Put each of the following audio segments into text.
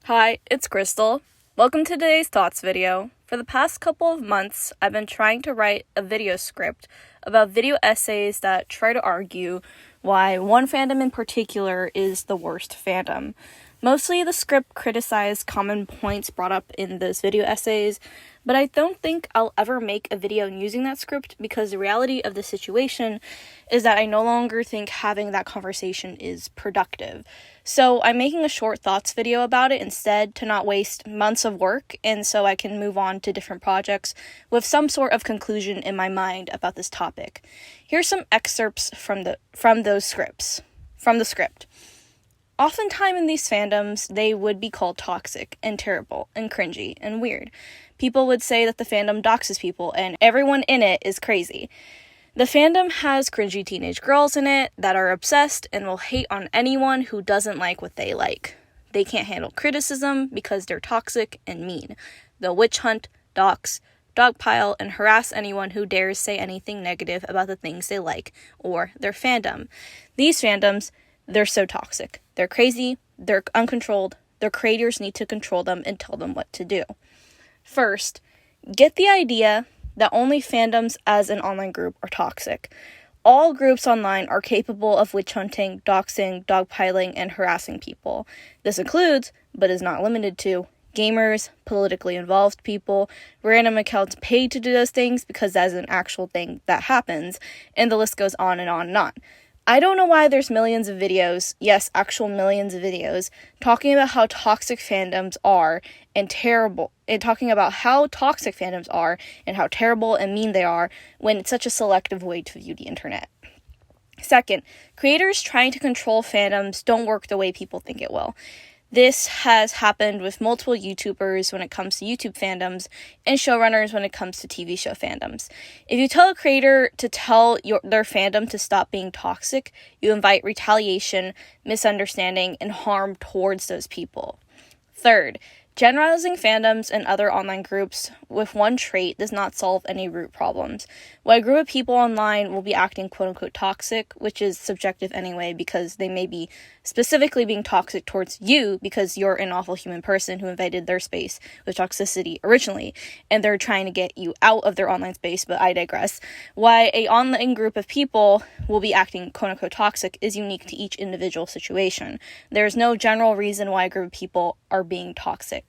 Hi, it's Crystal. Welcome to today's thoughts video. For the past couple of months, I've been trying to write a video script about video essays that try to argue why one fandom in particular is the worst fandom. Mostly the script criticized common points brought up in those video essays, but I don't think I'll ever make a video using that script because the reality of the situation is that I no longer think having that conversation is productive. So I'm making a short thoughts video about it instead to not waste months of work, and so I can move on to different projects with some sort of conclusion in my mind about this topic. Here's some excerpts from the script. Oftentimes in these fandoms, they would be called toxic and terrible and cringy and weird. People would say that the fandom doxes people and everyone in it is crazy. The fandom has cringy teenage girls in it that are obsessed and will hate on anyone who doesn't like what they like. They can't handle criticism because they're toxic and mean. They'll witch hunt, dox, dogpile, and harass anyone who dares say anything negative about the things they like or their fandom. These fandoms, they're so toxic. They're crazy, they're uncontrolled, their creators need to control them and tell them what to do. First, get the idea that only fandoms as an online group are toxic. All groups online are capable of witch hunting, doxing, dogpiling, and harassing people. This includes, but is not limited to, gamers, politically involved people, random accounts paid to do those things because that is an actual thing that happens, and the list goes on and on and on. I don't know why there's millions of videos, yes, actual millions of videos, talking about how toxic fandoms are and talking about how toxic fandoms are and how terrible and mean they are when it's such a selective way to view the internet. Second, creators trying to control fandoms don't work the way people think it will. This has happened with multiple YouTubers when it comes to YouTube fandoms and showrunners when it comes to TV show fandoms. If you tell a creator to tell their fandom to stop being toxic, you invite retaliation, misunderstanding, and harm towards those people. Third, generalizing fandoms and other online groups with one trait does not solve any root problems. While a group of people online will be acting quote-unquote toxic, which is subjective anyway because they may be specifically being toxic towards you because you're an awful human person who invaded their space with toxicity originally, and they're trying to get you out of their online space, but I digress. Why an online group of people will be acting quote-unquote toxic is unique to each individual situation. There's no general reason why a group of people are being toxic.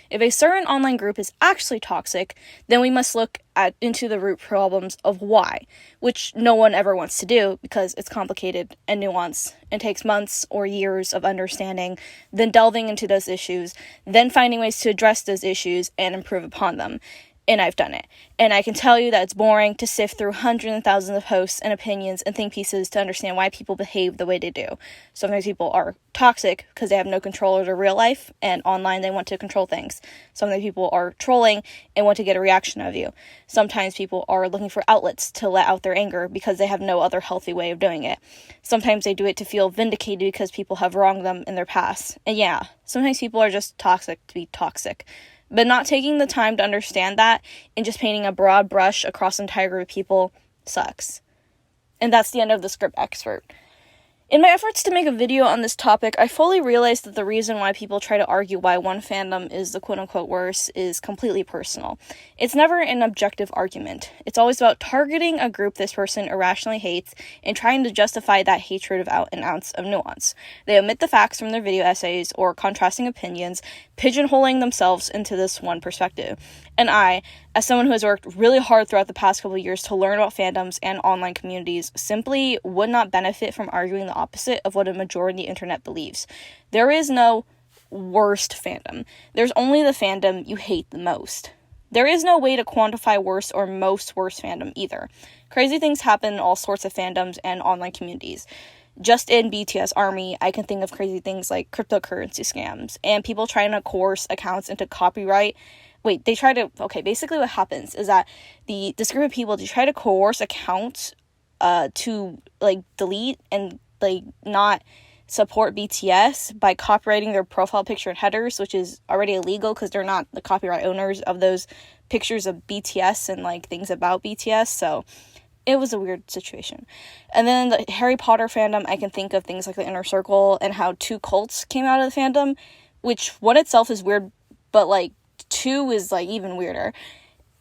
If a certain online group is actually toxic, then we must look into the root problems of why, which no one ever wants to do because it's complicated and nuanced and takes months or years of understanding, then delving into those issues, then finding ways to address those issues and improve upon them. And I've done it. And I can tell you that it's boring to sift through hundreds and thousands of posts and opinions and think pieces to understand why people behave the way they do. Sometimes people are toxic because they have no control over their real life, and online they want to control things. Sometimes people are trolling and want to get a reaction out of you. Sometimes people are looking for outlets to let out their anger because they have no other healthy way of doing it. Sometimes they do it to feel vindicated because people have wronged them in their past. And yeah, sometimes people are just toxic to be toxic. But not taking the time to understand that and just painting a broad brush across an entire group of people sucks. And that's the end of the script excerpt. In my efforts to make a video on this topic, I fully realized that the reason why people try to argue why one fandom is the quote-unquote worst is completely personal. It's never an objective argument. It's always about targeting a group this person irrationally hates and trying to justify that hatred without an ounce of nuance. They omit the facts from their video essays or contrasting opinions, pigeonholing themselves into this one perspective. And I, as someone who has worked really hard throughout the past couple of years to learn about fandoms and online communities, simply would not benefit from arguing the opposite of what a majority of the internet believes. There is no worst fandom. There's only the fandom you hate the most. There is no way to quantify worst or most worst fandom either. Crazy things happen in all sorts of fandoms and online communities. Just in BTS ARMY, I can think of crazy things like cryptocurrency scams and people trying to coerce accounts into copyright. Basically what happens is that this group of people, they try to coerce accounts to, delete and, not support BTS by copyrighting their profile picture and headers, which is already illegal because they're not the copyright owners of those pictures of BTS and, things about BTS, so it was a weird situation. And then the Harry Potter fandom, I can think of things like the Inner Circle and how two cults came out of the fandom. which one itself is weird, but, like, two is, like, even weirder.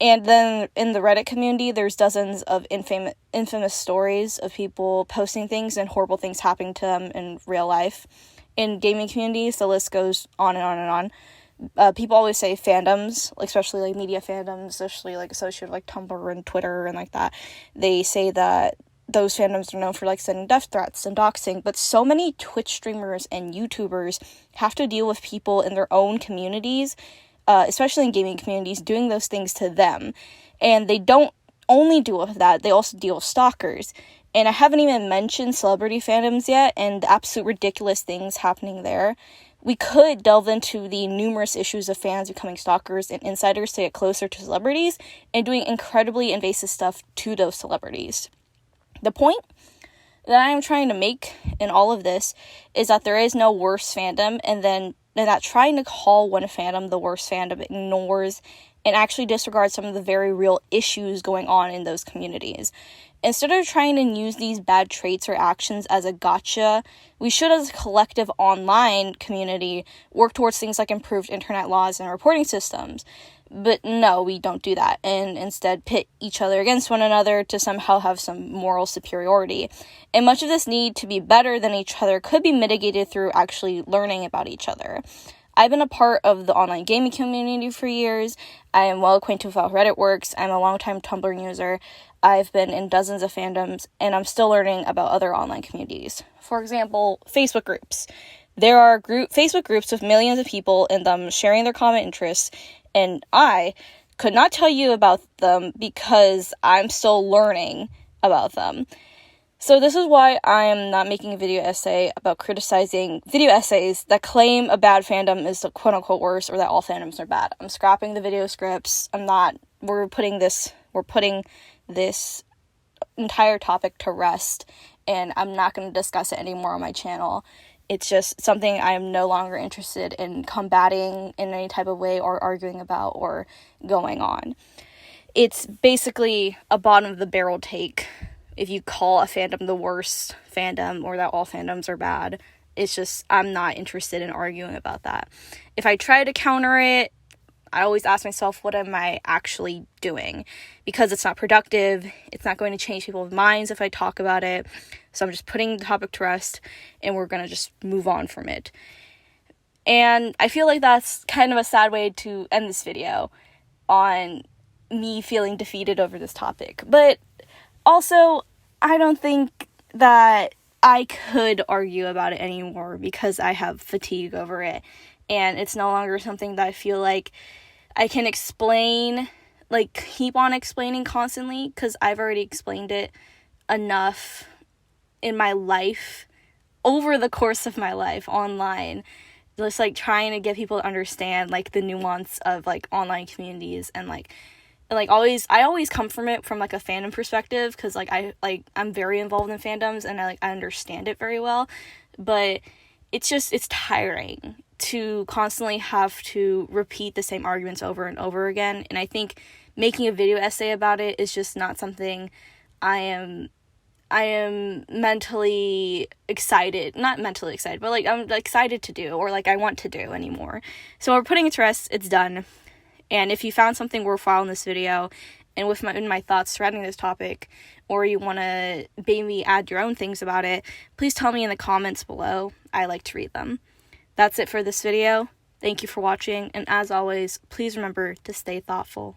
And then in the Reddit community, there's dozens of infamous stories of people posting things and horrible things happening to them in real life. In gaming communities, the list goes on and on and on. People always say fandoms, like, especially, like, media fandoms, especially, like, associated with, like, Tumblr and Twitter and, like, that. They say that those fandoms are known for, like, sending death threats and doxing, but so many Twitch streamers and YouTubers have to deal with people in their own communities, especially in gaming communities, doing those things to them. And they don't only deal with that, they also deal with stalkers. And I haven't even mentioned celebrity fandoms yet and the absolute ridiculous things happening there. We could delve into the numerous issues of fans becoming stalkers and insiders to get closer to celebrities and doing incredibly invasive stuff to those celebrities. The point that I am trying to make in all of this is that there is no worse fandom, and that trying to call one fandom the worst fandom ignores and actually disregards some of the very real issues going on in those communities. Instead of trying to use these bad traits or actions as a gotcha, we should, as a collective online community, work towards things like improved internet laws and reporting systems. But no, we don't do that, and instead pit each other against one another to somehow have some moral superiority. And much of this need to be better than each other could be mitigated through actually learning about each other. I've been a part of the online gaming community for years. I am well acquainted with how Reddit works. I'm a longtime Tumblr user. I've been in dozens of fandoms, and I'm still learning about other online communities. For example, Facebook groups. There are Facebook groups with millions of people in them sharing their common interests, and I could not tell you about them because I'm still learning about them. So this is why I am not making a video essay about criticizing video essays that claim a bad fandom is the quote-unquote worst, or that all fandoms are bad. I'm scrapping the video scripts. We're putting this entire topic to rest, and I'm not going to discuss it anymore on my channel. It's just something I am no longer interested in combating in any type of way or arguing about or going on. It's basically a bottom of the barrel take if you call a fandom the worst fandom or that all fandoms are bad. It's just, I'm not interested in arguing about that. If I try to counter it, I always ask myself, what am I actually doing? Because it's not productive. It's not going to change people's minds if I talk about it. So I'm just putting the topic to rest, and we're going to just move on from it. And I feel like that's kind of a sad way to end this video, on me feeling defeated over this topic. But also, I don't think that I could argue about it anymore because I have fatigue over it. And it's no longer something that I feel like I can explain, like, keep on explaining constantly, because I've already explained it enough in my life, over the course of my life, online. Just, like, trying to get people to understand, like, the nuance of, like, online communities, and, I always come from it from, like, a fandom perspective, because, I'm very involved in fandoms, and I understand it very well, but it's tiring to constantly have to repeat the same arguments over and over again. And I think making a video essay about it is just not something I am mentally excited, not mentally excited, but like I'm excited to do, or like I want to do anymore. So we're putting it to rest. It's done. And if you found something worthwhile in this video and with my thoughts surrounding this topic, or you want to maybe add your own things about it, please tell me in the comments below. I like to read them. That's it for this video. Thank you for watching, and as always, please remember to stay thoughtful.